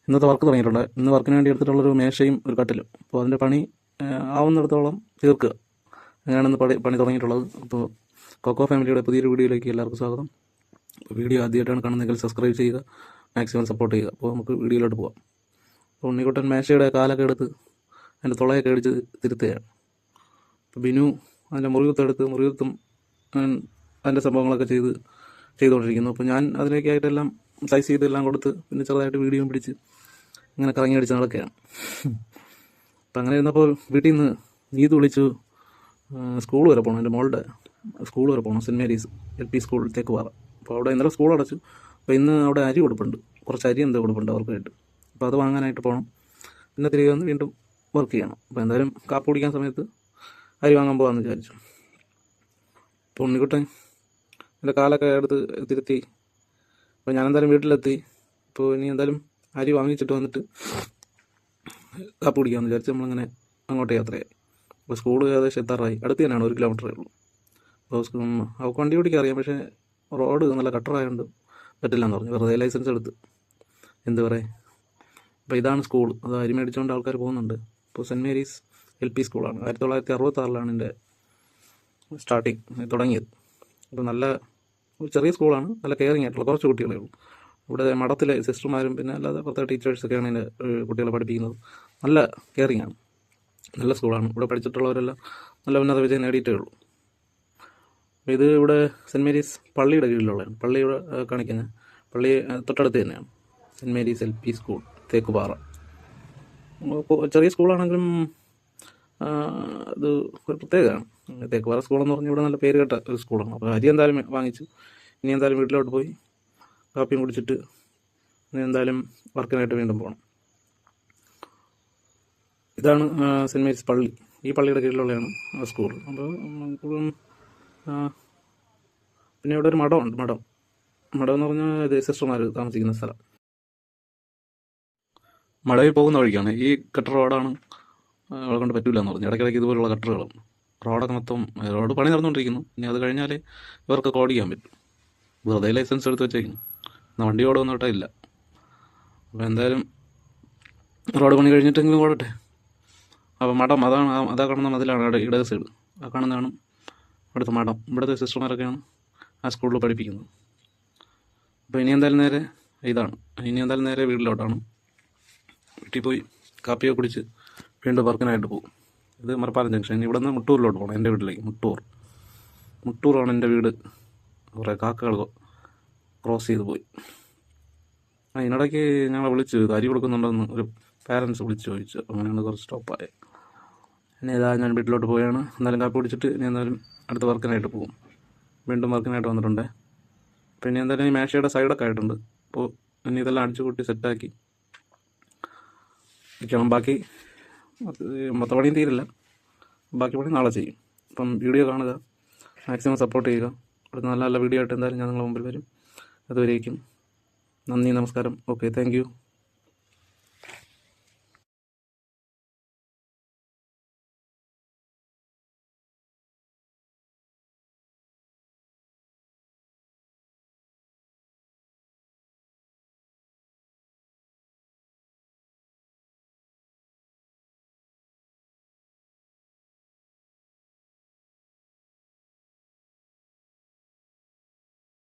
ഇന്നത്തെ വർക്ക് തുടങ്ങിയിട്ടുണ്ട്. ഇന്ന് വർക്കിന് വേണ്ടി എടുത്തിട്ടുള്ളൊരു മേശയും ഒരു കട്ടിലും. അപ്പോൾ അതിൻ്റെ പണി ആവുന്നിടത്തോളം തീർക്കുക. അങ്ങനെയാണ് ഇന്ന് പണി തുടങ്ങിയിട്ടുള്ളത്. അപ്പോൾ കൊക്കോ ഫാമിലിയുടെ പുതിയൊരു വീഡിയോയിലേക്ക് എല്ലാവർക്കും സ്വാഗതം. അപ്പോൾ വീഡിയോ ആദ്യമായിട്ടാണ് കാണുന്നതെങ്കിൽ സബ്സ്ക്രൈബ് ചെയ്യുക, മാക്സിമം സപ്പോർട്ട് ചെയ്യുക. അപ്പോൾ നമുക്ക് വീഡിയോയിലോട്ട് പോകാം. അപ്പോൾ ഉണ്ണിക്കുട്ടൻ മേശയുടെ കാലൊക്കെ എടുത്ത് അതിൻ്റെ തുളയൊക്കെ അടിച്ച് തിരുത്തുകയാണ്. അപ്പോൾ ബിനു അതിൻ്റെ മുറികുത്തും അതിൻ്റെ സംഭവങ്ങളൊക്കെ ചെയ്തുകൊണ്ടിരിക്കുന്നു. അപ്പോൾ ഞാൻ അതിലേക്കായിട്ടെല്ലാം സൈസ് ചെയ്തെല്ലാം കൊടുത്ത് പിന്നെ ചെറുതായിട്ട് വീഡിയോയും പിടിച്ച് ഇങ്ങനെ കറങ്ങി അടിച്ച് നടക്കുകയാണ്. അപ്പം അങ്ങനെ ഇരുന്നപ്പോൾ വീട്ടിൽ നിന്ന് നീത് വിളിച്ചു സ്കൂൾ വരെ പോകണം. എൻ്റെ മോളുടെ സ്കൂൾ വരെ പോകണം, saint Mary's LP school Thekkupara. അപ്പോൾ അവിടെ ഇന്നലെ സ്കൂൾ അടച്ചു. അപ്പോൾ ഇന്ന് അവിടെ അരി കൊടുപ്പുണ്ട്, കുറച്ച് അരി എന്തോ കൊടുപ്പുണ്ട് അവർക്കായിട്ട്. അപ്പോൾ അത് വാങ്ങാനായിട്ട് പോകണം. പിന്നെ തിരികെ വന്ന് വീണ്ടും വർക്ക് ചെയ്യണം. അപ്പോൾ എന്തായാലും കാപ്പ് കുടിക്കാൻ സമയത്ത് അരി വാങ്ങാൻ പോകാമെന്ന് വിചാരിച്ചു. അപ്പോൾ ഉണ്ണിക്കുട്ടൻ എൻ്റെ കാലൊക്കെ എടുത്ത് തിരുത്തി. അപ്പോൾ ഞാനെന്തായാലും വീട്ടിലെത്തി. ഇപ്പോൾ ഇനി എന്തായാലും അരി വാങ്ങിച്ചിട്ട് വന്നിട്ട് കാപ്പ് കുടിക്കാമെന്ന് വിചാരിച്ച് നമ്മളിങ്ങനെ അങ്ങോട്ട് യാത്രയായി. അപ്പോൾ സ്കൂൾ ഏകദേശം എത്താറായി. അടുത്ത് തന്നെയാണ്, 1 കിലോമീറ്ററേ ഉള്ളൂ. അപ്പോൾ അവൾക്ക് വണ്ടി ഓടിക്കാൻ അറിയാം, പക്ഷേ റോഡ് നല്ല കട്ടറായതുകൊണ്ട് പറ്റില്ല എന്ന് പറഞ്ഞു. വെറുതെ ലൈസൻസ് എടുത്ത് എന്ത് പറയാം. അപ്പോൾ ഇതാണ് സ്കൂൾ. അത് അരി മേടിച്ചുകൊണ്ട് ആൾക്കാർ പോകുന്നുണ്ട്. ഇപ്പോൾ സെൻറ്റ് മേരീസ് LP സ്കൂളാണ്. 1966 എൻ്റെ സ്റ്റാർട്ടിങ് തുടങ്ങിയത്. അപ്പോൾ നല്ല ഒരു ചെറിയ സ്കൂളാണ്, നല്ല കെയറിങ് ആയിട്ടുള്ള കുറച്ച് കുട്ടികളേ ഉള്ളൂ. ഇവിടെ മഠത്തിലെ സിസ്റ്റർമാരും പിന്നെ അല്ലാതെ പുറത്തെ ടീച്ചേഴ്സൊക്കെയാണ് എൻ്റെ കുട്ടികളെ പഠിപ്പിക്കുന്നത്. നല്ല കെയറിങ് ആണ്, നല്ല സ്കൂളാണ്. ഇവിടെ പഠിച്ചിട്ടുള്ളവരെല്ലാം നല്ല ഉന്നത വിജയം നേടിയിട്ടേ ഉള്ളൂ. അപ്പോൾ ഇത് ഇവിടെ സെൻറ്റ് മേരീസ് പള്ളിയുടെ കീഴിലുള്ളതാണ്. പള്ളിയുടെ കാണിക്കുന്നത് പള്ളി തൊട്ടടുത്ത് തന്നെയാണ്. Saint Mary's LP school Thekkupara. ചെറിയ സ്കൂളാണെങ്കിലും അത് ഒരു പ്രത്യേകതയാണ്. തേക്കുപാറ സ്കൂളെന്ന് പറഞ്ഞാൽ ഇവിടെ നല്ല പേര് കേട്ട ഒരു സ്കൂളാണ്. അപ്പോൾ അരി എന്തായാലും വാങ്ങിച്ചു. ഇനി എന്തായാലും വീട്ടിലോട്ട് പോയി കാപ്പിയും കുടിച്ചിട്ട് ഇനി എന്തായാലും വർക്കിനായിട്ട് വീണ്ടും പോകണം. ഇതാണ് സെൻറ്റ് മേരീസ് പള്ളി. ഈ പള്ളിയുടെ കീഴിലുള്ളതാണ് സ്കൂൾ. അപ്പോൾ പിന്നെ ഇവിടെ ഒരു മഠമുണ്ട്. മഠം എന്ന് പറഞ്ഞാൽ ഇത് സിസ്റ്റർമാർ താമസിക്കുന്ന സ്ഥലം. മടയിൽ പോകുന്ന വഴിക്കാണ്. ഈ കട്ടർ റോഡാണ് അവളെ കൊണ്ട് പറ്റില്ല എന്ന് പറഞ്ഞു. ഇടയ്ക്കിടയ്ക്ക് ഇതുപോലുള്ള കട്ടറുകളും റോഡൊക്കെ മൊത്തം റോഡ് പണി നടന്നുകൊണ്ടിരിക്കുന്നു. ഇനി അത് കഴിഞ്ഞാൽ ഇവർക്ക് ഓടിക്കാൻ പറ്റും. വെറുതെ ലൈസൻസ് എടുത്ത് വെച്ചേക്കുന്നു. എന്നാൽ വണ്ടി ഓടുമെന്ന് തൊട്ടേ ഇല്ല. അപ്പോൾ എന്തായാലും റോഡ് പണി കഴിഞ്ഞിട്ടെങ്കിലും ഓടട്ടെ. അപ്പോൾ മഠം അതാ കാണുന്ന മതിലാണ് അവിടെ ഇടത് സൈഡ്. ആ കാണുന്നതാണ് ഇവിടുത്തെ മഠം. ഇവിടുത്തെ സിസ്റ്റർമാരൊക്കെയാണ് ആ സ്കൂളിൽ പഠിപ്പിക്കുന്നത്. അപ്പോൾ ഇനി എന്തായാലും നേരെ വീട്ടിലോട്ടാണ്. വീട്ടിൽ പോയി കാപ്പിയൊക്കെ കുടിച്ച് വീണ്ടും വർക്കിനായിട്ട് പോകും. ഇത് മരപ്പാലം ജംഗ്ഷൻ. ഇനി ഇവിടെ നിന്ന് മുട്ടൂരിലോട്ട് പോകണം, എൻ്റെ വീട്ടിലേക്ക്. മുട്ടൂറാണ് എൻ്റെ വീട്. കുറേ കാക്കകൾ ക്രോസ് ചെയ്ത് പോയി. ഇതിനിടയ്ക്ക് ഞങ്ങളെ വിളിച്ചു അരി കൊടുക്കുന്നുണ്ടെന്ന് ഒരു പാരൻസ് വിളിച്ച് ചോദിച്ചു. അങ്ങനെയാണ് കുറച്ച് സ്റ്റോപ്പായത്. ഇനി ഞാൻ വീട്ടിലോട്ട് പോവുകയാണ്. എന്തായാലും കാപ്പി കുടിച്ചിട്ട് ഇനി എന്തായാലും അടുത്ത വർക്കിനായിട്ട് പോകും. വീണ്ടും വർക്കിനായിട്ട് വന്നിട്ടുണ്ട്. പിന്നെ എന്തായാലും ഈ മേശയുടെ സൈഡൊക്കെ ആയിട്ടുണ്ട്. അപ്പോൾ ഇനി ഇതെല്ലാം അടിച്ചു കൂട്ടി സെറ്റാക്കി വയ്ക്കണം. ബാക്കി മൊത്തം പണിയും തീരില്ല, ബാക്കി പണി നാളെ ചെയ്യും. അപ്പം വീഡിയോ കാണുക, മാക്സിമം സപ്പോർട്ട് ചെയ്യുക. അടുത്ത നല്ല വീഡിയോ ആയിട്ട് എന്തായാലും ഞാൻ നിങ്ങളുടെ മുമ്പിൽ വരും. അതുവരേക്കും നന്ദി, നമസ്കാരം. Okay, thank you.